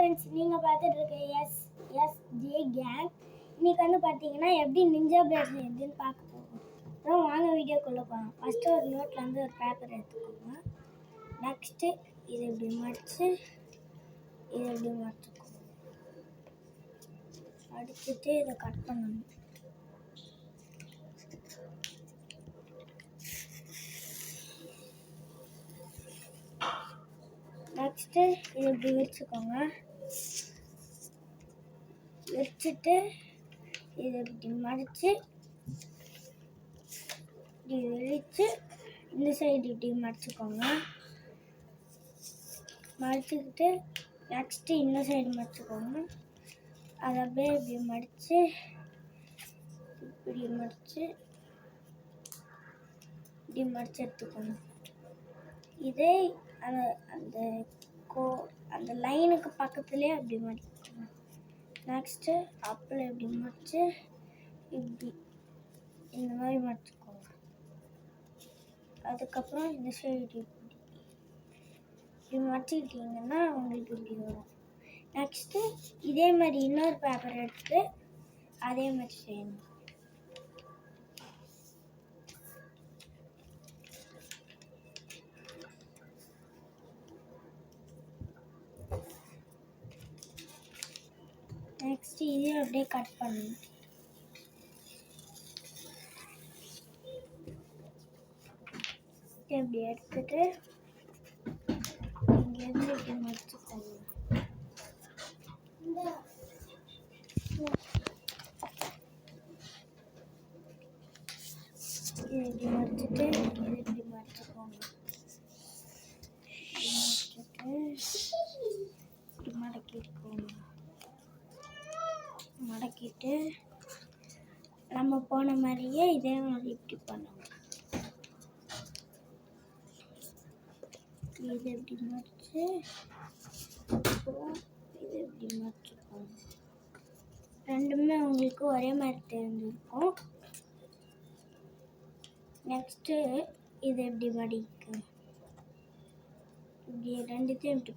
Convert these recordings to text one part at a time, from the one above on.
Friends, நீங்கள் பார்த்துட்டு இருக்க எஸ்ஜே கேங். இன்றைக்கி வந்து பார்த்தீங்கன்னா எப்படி நிஞ்சா பிளேட்ஸ் எதுன்னு பார்க்க போகிறோம். அப்புறம் வாங்க வீடியோக்குள்ளே போகலாம். ஃபஸ்ட்டு ஒரு நோட்டில் வந்து ஒரு பேப்பர் எடுத்துக்கோங்க. நெக்ஸ்ட்டு இதை இப்படி மடித்து மடிச்சுக்கோங்க. மடிச்சுட்டு இதை கட் பண்ணணும். நெக்ஸ்ட்டு இது இப்படி வச்சுக்கோங்க. வச்சுட்டு இதை இப்படி மடித்து இப்படி வெளிச்சு இந்த சைடு இப்படி மடிச்சுக்கோங்க. மடிச்சுக்கிட்டு நெக்ஸ்ட்டு இந்த சைடு மடிச்சுக்கோங்க. அதை அப்படியே இப்படி மடித்து இப்படி மடித்து எடுத்துக்கோங்க. இதே அந்த லைனுக்கு பக்கத்துலேயே அப்படி மடிச்சுக்கோங்க. நெக்ஸ்ட்டு அப்பில் இப்படி மடித்து இப்படி இந்த மாதிரி மடிச்சுக்கோங்க. அதுக்கப்புறம் இந்த சைடு இப்படி மடிச்சுக்கிட்டிங்கன்னா உங்களுக்கு இப்படி வரும். நெக்ஸ்ட்டு இதே மாதிரி இன்னொரு பேப்பர் எடுத்து அதே மாதிரி செய்யணும். நெக்ஸ்ட் இதையும் அப்படியே கட் பண்ணணும். இப்படி எடுத்துட்டு இங்கேருந்து இப்படி மடிச்சுக்கோங்க. இப்படி மடிச்சுட்டு இப்படி மடிச்சுக்கோங்க. மடக்கிட்டு நம்ம போன மாதிரியே இதே மாதிரி இப்படி பண்ணணும். இது இப்படி மடிச்சு இது இப்படி மடிச்சுக்கோங்க. ரெண்டுமே உங்களுக்கு ஒரே மாதிரி தெரிஞ்சிருக்கும். நெக்ஸ்ட்டு இது எப்படி மடிக்க இப்படி ரெண்டுத்தையும் இப்படி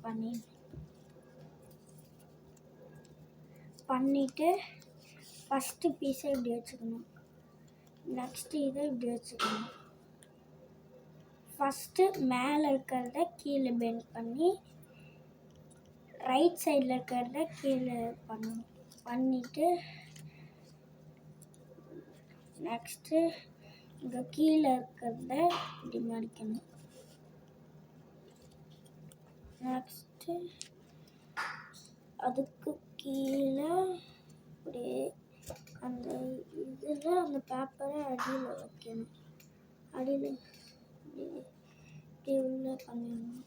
பண்ணிவிட்டு ஃபஸ்ட்டு பீஸை இப்படி வச்சுக்கணும். நெக்ஸ்ட்டு இதை இப்படி வச்சுக்கணும். ஃபஸ்ட்டு மேலே இருக்கிறத கீழே பெண்ட் பண்ணி ரைட் சைடில் இருக்கிறத கீழே பண்ணணும். பண்ணிவிட்டு நெக்ஸ்ட்டு இங்கே கீழே இருக்கிறத இப்படி மடிக்கணும். நெக்ஸ்ட்டு அதுக்கு கீழே அப்படியே அந்த இதில் அந்த பேப்பரை அடியில் வைக்கணும். அடியில் இப்படி உள்ளே பண்ணிடணும்.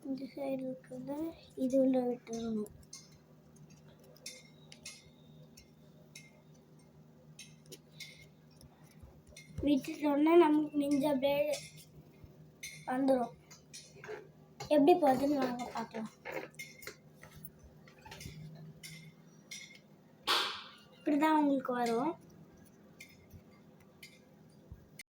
இந்த சைடு இருக்கிறத இது உள்ள விட்டுடணும். விட்டுட்டோன்னா நமக்கு நிஞ்சா பிளேட் வந்துடும். எப்படி போகுதுன்னு வாங்க பார்க்கலாம். இப்படி தான் உங்களுக்கு வரும்.